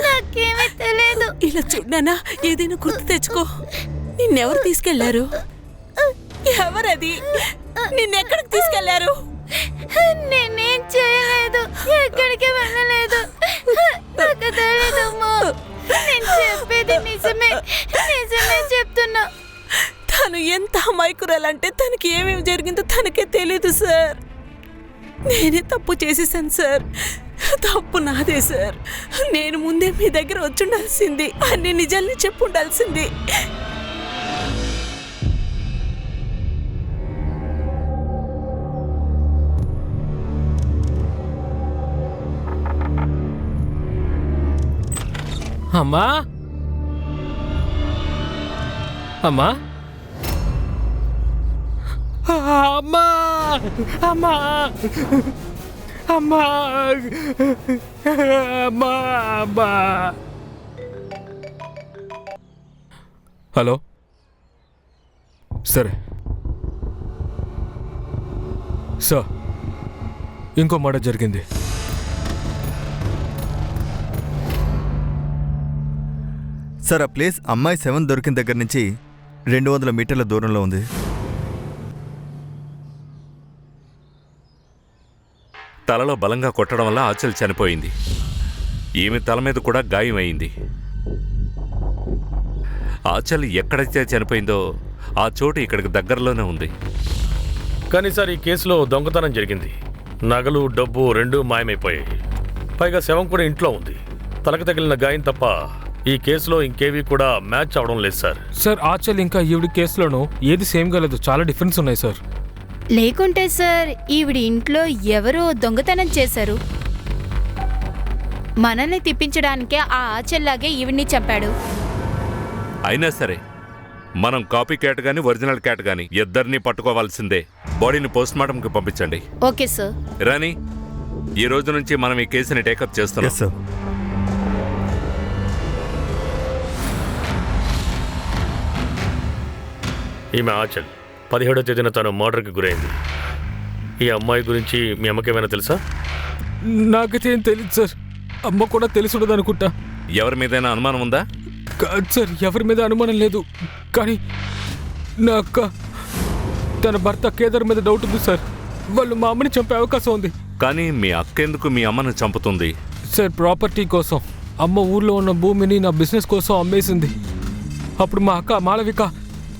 నాకేమీ తెలియదు. ఇలా చూడు నాన్న, ఏదైనా గుర్తు తెచ్చుకో. నిన్నెవరు తీసుకెళ్లారు? ఎవరది? నిన్నెక్కడికి తీసుకెళ్లారు? నేనేం చేయలేదు, ఎక్కడికి వెళ్ళలేదు, నాకు తెలియదమ్మా. నేను చెప్పేది నిజమే, నిజమే చెప్తున్నా. తను ఎంత అమాయకురాలంటే తనకి ఏమేమి జరిగిందో తనకే తెలీదు సార్. నేనే తప్పు చేసేసాను సార్. తప్పు నాదే సార్. నేను ముందే మీ దగ్గర వచ్చుండాల్సింది, అన్ని నిజాల్ని చెప్పుండాల్సింది. అమ్మా, అమ్మా, అమ్మా, అమ్మా, అమ్మా, అమ్మా, అమ్మా. హలో, సరే సార్, ఇంకో మాట జరిగింది. సార్, ఆ ప్లేస్ అమ్మాయి 7 దొరికిన దగ్గర నుంచి 200 మీటర్ల దూరంలో ఉంది. తలలో బలంగా కొట్టడం వల్ల ఆచల్ చనిపోయింది. ఈమె తల మీద కూడా గాయం అయింది. ఆచల్ ఎక్కడైతే చనిపోయిందో ఆ చోటు ఇక్కడికి దగ్గరలోనే ఉంది. కానీ సార్, ఈ కేసులో దొంగతనం జరిగింది. నగలు, డబ్బు రెండూ మాయమైపోయాయి. పైగా శవం కూడా ఇంట్లో ఉంది. తలకు తగిలిన గాయం తప్ప ఈ కేసులో ఇంకేవి కూడా మ్యాచ్ అవడం లేదు సార్. సార్, ఆచల్ ఇంకా ఈవిడి కేసులోనూ ఏది సేమ్ గా లేదు, చాలా డిఫరెన్స్ ఉన్నాయి సార్. లేకుంటే సార్, ఈవిడి ఇంట్లో ఎవరో దొంగతనం చేశారు. మనల్ని తిప్పించడానికే ఆ ఆచల్లాగే ఈవిడ్ని చంపాడు. అయినా సరే మనం కాపీ క్యాట్ గాని ఒరిజినల్ క్యాట్ గాని ఇద్దరిని పట్టుకోవాల్సిందే. బాడీని పోస్ట్మార్టంకి పంపించండి. Okay sir. రాణి, ఈ రోజు నుంచి మనం ఈ కేసుని టేకప్ చేస్తున్నాం. Yes sir. ఈమె ఆచల్ 17వ తేదీన తను మర్డర్కి గురైంది. ఈ అమ్మాయి గురించి మీ అమ్మకేమైనా తెలుసా? నాకైతే ఏం తెలియదు సార్. అమ్మ కూడా తెలుసుండదు అనుకుంటా. ఎవరి మీదైనా అనుమానం ఉందా? కాదు సార్, ఎవరి మీద అనుమానం లేదు. కానీ నా అక్క, తన భర్త కేదార్ మీద డౌట్ ఉంది సార్. వాళ్ళు మా అమ్మని చంపే అవకాశం ఉంది. కానీ మీ అక్కెందుకు మీ అమ్మను చంపుతుంది? సార్, ప్రాపర్టీ కోసం. అమ్మ ఊర్లో ఉన్న భూమిని నా బిజినెస్ కోసం అమ్మేసింది. అప్పుడు మా అక్క మాళవిక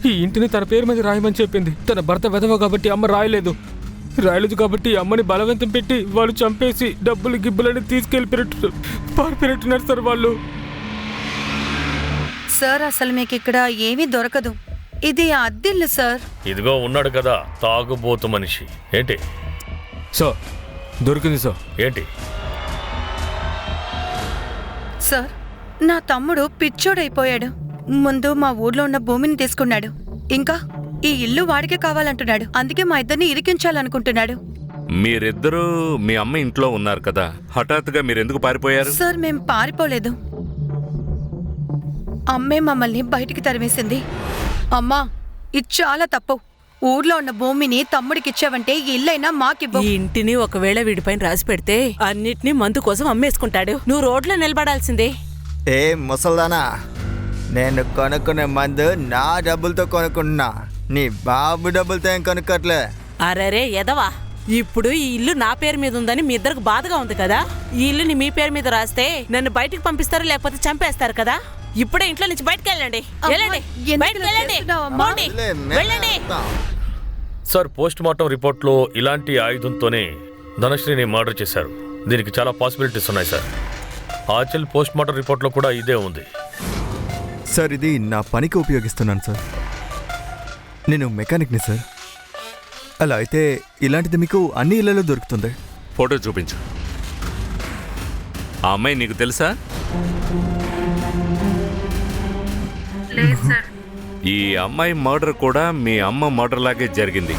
ఈ ఇంటిని తన పేరు మీద రాయమని చెప్పింది. తన భర్త వెధవ కాబట్టి అమ్మ రాయలేదు కాబట్టి అమ్మని బలవంతం పెట్టి వాళ్ళు చంపేసి డబ్బులు గిబ్బులని తీసుకెళ్ళిపోయినట్టు పారిపోయినట్టున్నారు సార్ వాళ్ళు. సార్, అసలు మీకు ఇక్కడ ఏమీ దొరకదు. ఇది అద్దిల్లు సార్. ఇదిగో ఉన్నాడు కదా తాగుబోతు మనిషి. ఏంటి సార్, దొరికింది సార్. ఏంటి సార్, నా తమ్ముడు పిచ్చోడైపోయాడు. ముందు మా ఊర్లో ఉన్న భూమిని తీసుకున్నాడు. ఇంకా ఈ ఇల్లు వాడికే కావాలంటున్నాడు. అందుకే మా ఇద్దరిని ఇరికించాలనుకుంటున్నాడు. మీరిద్దరూ మీ అమ్మ ఇంట్లో ఉన్నారు కదా, హఠాత్తుగా మీరెందుకు పారిపోయారు? సార్, మేం పారిపోలేదు. అమ్మే మమ్మల్ని బయటికి తరిమేసింది. అమ్మా, ఇది చాలా తప్పు. ఊర్లో ఉన్న భూమిని తమ్ముడికిచ్చావంటే ఈ ఇల్లైనా మాకివ్వు. ఈ ఇంటిని ఒకవేళ వీడిపైన రాసి పెడితే అన్నిటినీ మందు కోసం అమ్మేసుకుంటాడు. నువ్వు రోడ్లో నిలబడాల్సిందే. ఏ ముసల్దానా, నేను కొనుక్కునే మందు నా డబ్బులతో కొనుక్కుంటున్నా. నీ బాబు డబ్బులతో ఏం కొనుక్కోట్లే. అరేరే ఎదవా, ఇప్పుడు ఈ ఇల్లు నా పేరు మీద ఉందని మీ ఇద్దరికి బాధగా ఉంది కదా. ఈ ఇల్లుని మీ పేరు మీద రాస్తే నన్ను బయటికి పంపిస్తారు, లేకపోతే చంపేస్తారు కదా. ఇప్పుడే ఇంట్లో నుంచి బయటకు వెళ్ళండి. వెళ్ళండి, బయటకు వెళ్ళండి, పోండి, వెళ్ళండి. సార్, పోస్ట్ మార్టం రిపోర్ట్లో ఇలాంటి ఆయుధంతోనే ధనశ్రీని మర్డర్ చేశారు. దీనికి చాలా పాసిబిలిటీస్ ఉన్నాయి సార్. ఆచల్ పోస్ట్ మార్టం రిపోర్ట్లో కూడా ఇదే ఉంది. సార్ ఇది నా పనికి ఉపయోగిస్తున్నాను సార్. నేను మెకానిక్ని సార్. అలా అయితే ఇలాంటిది మీకు అన్ని ఇళ్లలో దొరుకుతుంది. ఫోటో చూపించు. ఆ అమ్మాయి నీకు తెలుసా? ఈ అమ్మాయి మర్డర్ కూడా మీ అమ్మ మర్డర్ లాగే జరిగింది.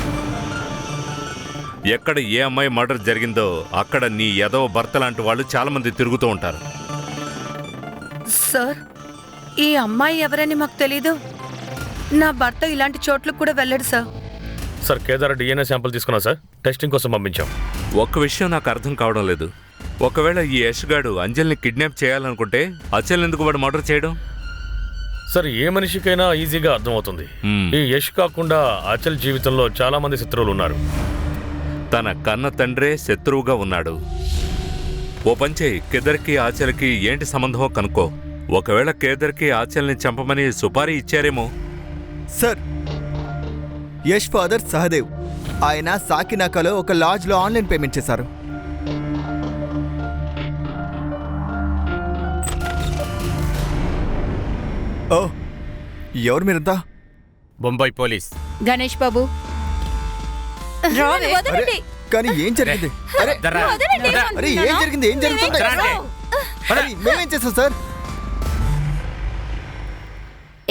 ఎక్కడ ఏ అమ్మాయి మర్డర్ జరిగిందో అక్కడ నీ ఎదవ భర్త లాంటి వాళ్ళు చాలా మంది తిరుగుతూ ఉంటారు. సార్, ఈ అమ్మాయి ఎవరని మాకు తెలీదు. నా భర్త ఇలాంటి చోట్లకు కూడా వెళ్ళడు sir. Sir Kedar DNA sample తీసుకున్నా సార్, టెస్టింగ్ కోసం పంపించాం. ఒక్క విషయం నాకు అర్థం కావడం లేదు. ఒకవేళ ఈ యష్ గాడు అంజల్ని కిడ్నాప్ చేయాలనుకుంటే అచల్ ఎందుకు వాడు మర్డర్ చేయడం? సార్ ఏ మనిషికైనా ఈజీగా అర్థమవుతుంది. ఈ యష్ కాకుండా అచల్ జీవితంలో చాలా మంది శత్రువులు ఉన్నారు. తన కన్న తండ్రే శత్రువుగా ఉన్నాడు. ఓ పంచే, కేదర్కి ఆచల్కి ఏంటి సంబంధమో కనుక్కో. ఒకవేళ కేదర్కి ఆచల్ని చంపమని సుపారీ ఇచ్చారేమో. సార్, యష్ ఫాదర్ సహదేవ్, ఆయన సాకినాకలో ఒక లాడ్జ్లో ఆన్లైన్ పేమెంట్ చేశారు. ఓ, ఎవరు మీరంతా? బొంబాయి పోలీస్. గణేష్ బాబు అరే, కానీ ఏం జరిగింది? అరే అరే, ఏం జరిగింది? ఏం జరుగుతుంది? అరే, మేమేం చేస్తాం సార్?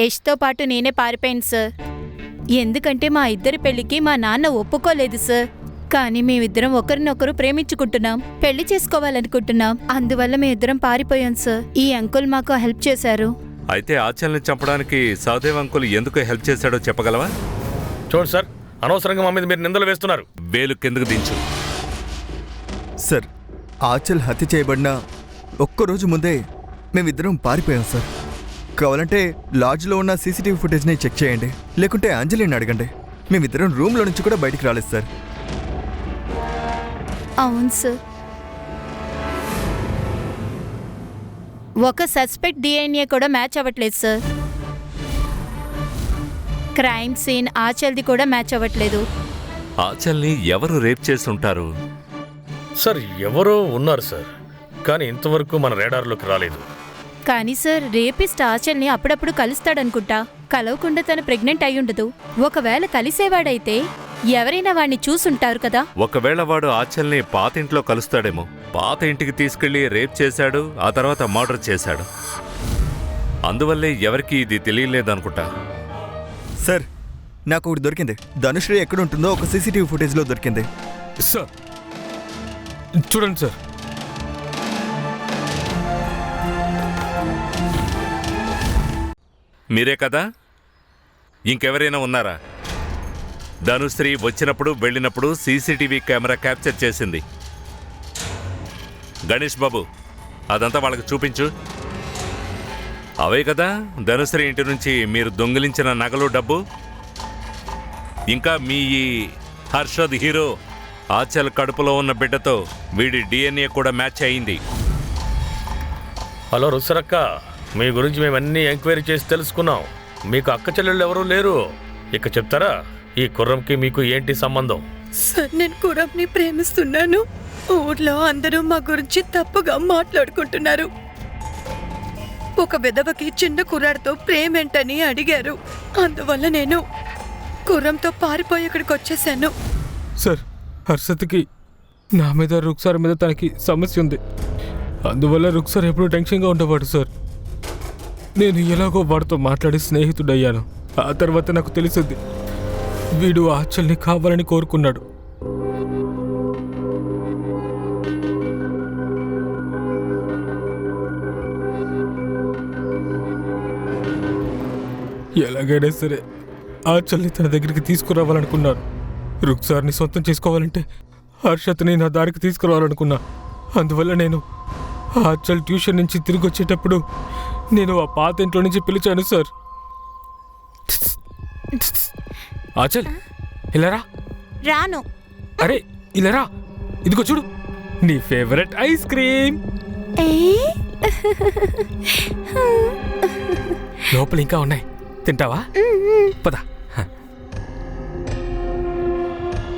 యష్తో పాటు నేనే పారిపోయాను సార్. ఎందుకంటే మా ఇద్దరి పెళ్లికి మా నాన్న ఒప్పుకోలేదు సార్. కానీ మేమిద్దరం ఒకరినొకరు ప్రేమించుకుంటున్నాం, పెళ్లి చేసుకోవాలనుకుంటున్నాం. అందువల్ల మేమిద్దరం పారిపోయాం సార్. ఈ అంకుల్ మాకు హెల్ప్ చేశారు. అయితే ఆచల్ని చంపడానికి సహదేవ్ అంకుల్ ఎందుకు హెల్ప్ చేశాడో చెప్పగలవా? చూడండి సార్, అనవసరంగా మా మీద మీరు నిందలు వేస్తున్నారు. వేలు కిందకు దించు. సార్, ఆచల్ హత్య చేయబడిన ఒక్కరోజు ముందే మేమిద్దరం పారిపోయాం సార్. కావాలంటే లాడ్జ్లో ఉన్న సీసీటీవీ ఫుటేజ్ని చెక్ చేయండి, లేకుంటే అంజలిని అడగండి. మేమిద్దరం రూమ్లో నుంచి కూడా బయటికి రాలేదు సార్. అవును సార్. ఒక సస్పెక్ట్ డిఎన్ఏ కూడా మ్యాచ్ అవ్వట్లేదు సార్. క్రైమ్ సీన్ ఆచల్ది కూడా మ్యాచ్ అవ్వట్లేదు. ఆచల్ని ఎవరు రేప్ చేసి ఉంటారు? సార్ ఎవరో ఉన్నారు సార్, కానీ ఇంతవరకు మన రేడార్లోకి రాలేదు. కానీ సార్, రేపిస్ట్ ఆచల్ని అప్పుడప్పుడు కలుస్తాడనుకుంటా. కలవకుండా తను ప్రెగ్నెంట్ అయి ఉండదు. ఒకవేళ కలిసేవాడైతే ఎవరైనా వాడిని చూసుంటారు కదా. ఒకవేళ వాడు ఆచల్ని పాత ఇంట్లో కలుస్తాడేమో. పాత ఇంటికి తీసుకెళ్లి రేప్ చేశాడు, ఆ తర్వాత మర్డర్ చేశాడు. అందువల్లే ఎవరికి ఇది తెలియలేదనుకుంటా. సార్, నాకు ఒకటి దొరికింది. ధనుశ్రీ ఎక్కడ ఉంటుందో ఒక సీసీటీవీ ఫుటేజ్లో దొరికింది. సార్ చూడండి సార్. మీరే కదా? ఇంకెవరైనా ఉన్నారా? ధనుశ్రీ వచ్చినప్పుడు వెళ్ళినప్పుడు సీసీటీవీ కెమెరా క్యాప్చర్ చేసింది. గణేష్ బాబు, అదంతా వాళ్ళకి చూపించు. అవే కదా ధనుశ్రీ ఇంటి నుంచి మీరు దొంగిలించిన నగలు, డబ్బు. ఇంకా మీ ఈ హర్షద్ హీరో ఆచల్ కడుపులో ఉన్న బిడ్డతో వీడి డిఎన్ఏ కూడా మ్యాచ్ అయింది. హలో రుసరక్క, మీ గురించి మేమన్నీ ఎంక్వైరీ చేసి తెలుసుకున్నాం. మీకు అక్క చెల్లెళ్ళు ఎవరూ లేరు. ఇక చెప్తారా ఈ కుర్రంకి మీకు ఏంటి సంబంధం? సార్, నేను కుర్రంని ప్రేమిస్తున్నాను. ఊర్లో అందరూ మా గురించి తప్పుగా మాట్లాడుకుంటున్నారు. ఒక విధవకి చిన్న కుర్రాడితో ప్రేమేంటని అడిగారు. అందువల్ల నేను కుర్రంతో పారిపోయి ఇక్కడికి వచ్చేసాను. సార్, హర్షత్కి నా మీద, రుక్సార్ మీద తనకి సమస్య ఉంది. అందువల్ల రుక్సార్ ఎప్పుడూ టెన్షన్గా ఉండేవాడు సార్. నేను ఎలాగో వాడితో మాట్లాడి స్నేహితుడయ్యాను. ఆ తర్వాత నాకు తెలిసింది వీడు ఆచల్ని కావాలని కోరుకున్నాడు. ఎలాగైనా సరే ఆచల్ని తన దగ్గరికి తీసుకురావాలనుకున్నాను. రుక్సార్ని సొంతం చేసుకోవాలంటే హర్షత్ని నా దారికి తీసుకురావాలనుకున్నా. అందువల్ల నేను ఆచల్ ట్యూషన్ నుంచి తిరిగి వచ్చేటప్పుడు నేను ఆ పాత ఇంట్లో నుంచి పిలిచాను సార్. ఆచల్, ఇలారా. రాను. అరే ఇలారా, ఇదిగో చూడు, నీ ఫేవరెట్ ఐస్ క్రీమ్. లోపల ఇంకా ఉన్నాయి, తింటావా? పద.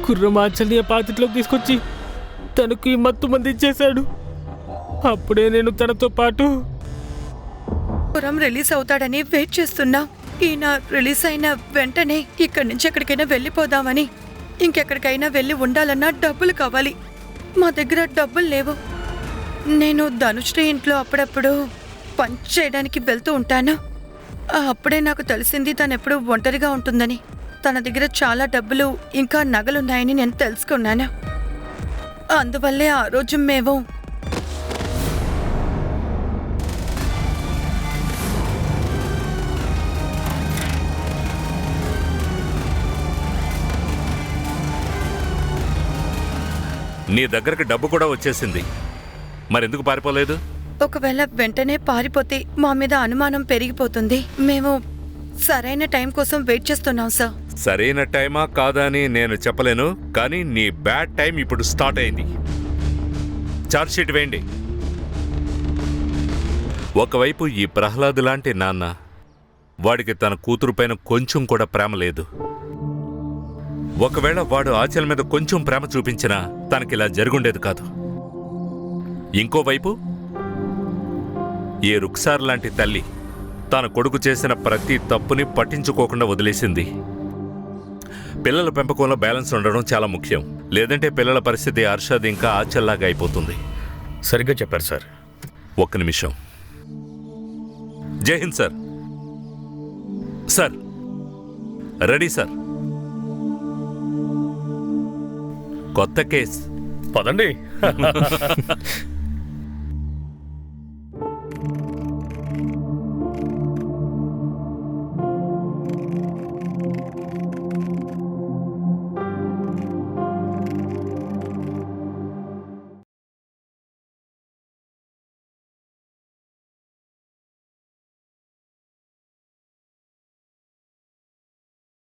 కుర్రమాచల్ని ఆ పాతిట్లోకి తీసుకొచ్చి తనకు ఈ మత్తు మంది ఇచ్చేశాడు. అప్పుడే నేను తనతో పాటు అంతఃపురం రిలీజ్ అవుతాడని వెయిట్ చేస్తున్నా. ఈయన రిలీజ్ అయిన వెంటనే ఇక్కడి నుంచి ఎక్కడికైనా వెళ్ళిపోదామని. ఇంకెక్కడికైనా వెళ్ళి ఉండాలన్నా డబ్బులు కావాలి. మా దగ్గర డబ్బులు లేవు. నేను ధనుశ్రీ ఇంట్లో అప్పుడప్పుడు పంచ్ చేయడానికి వెళ్తూ ఉంటాను. అప్పుడే నాకు తెలిసింది తను ఎప్పుడు ఒంటరిగా ఉంటుందని. తన దగ్గర చాలా డబ్బులు ఇంకా నగలున్నాయని నేను తెలుసుకున్నాను. అందువల్లే ఆ రోజు మేము నీ దగ్గరకు డబ్బు కూడా వచ్చేసింది, మరెందుకు పారిపోలేదు? ఒకవేళ వెంటనే పారిపోతే మా మీద అనుమానం పెరిగిపోతుంది. మేము సరైన టైం కోసం వెయిట్ చేస్తున్నాం సార్. సరైన టైమా కాదా అని నేను చెప్పలేను, కానీ నీ బ్యాడ్ టైం ఇప్పుడు స్టార్ట్ అయింది. ఛార్జ్ షీట్ వేయండి. ఒకవైపు ఈ ప్రహ్లాద్ లాంటి నాన్న, వాడికి తన కూతురు పైన కొంచెం కూడా ప్రేమ లేదు. ఒకవేళ వాడు ఆచల మీద కొంచెం ప్రేమ చూపించినా తనకిలా జరుగుండేది కాదు. ఇంకోవైపు ఈ రుక్సార్ లాంటి తల్లి తన కొడుకు చేసిన ప్రతి తప్పుని పట్టించుకోకుండా వదిలేసింది. పిల్లల పెంపకంలో బ్యాలెన్స్ ఉండడం చాలా ముఖ్యం, లేదంటే పిల్లల పరిస్థితి హర్షద్ ఇంకా ఆచల్లాగా అయిపోతుంది. సరిగ్గా చెప్పారు సార్. ఒక్క నిమిషం. జై Hind sir. Sir ready sir. కొత్త కేస్. పదండి.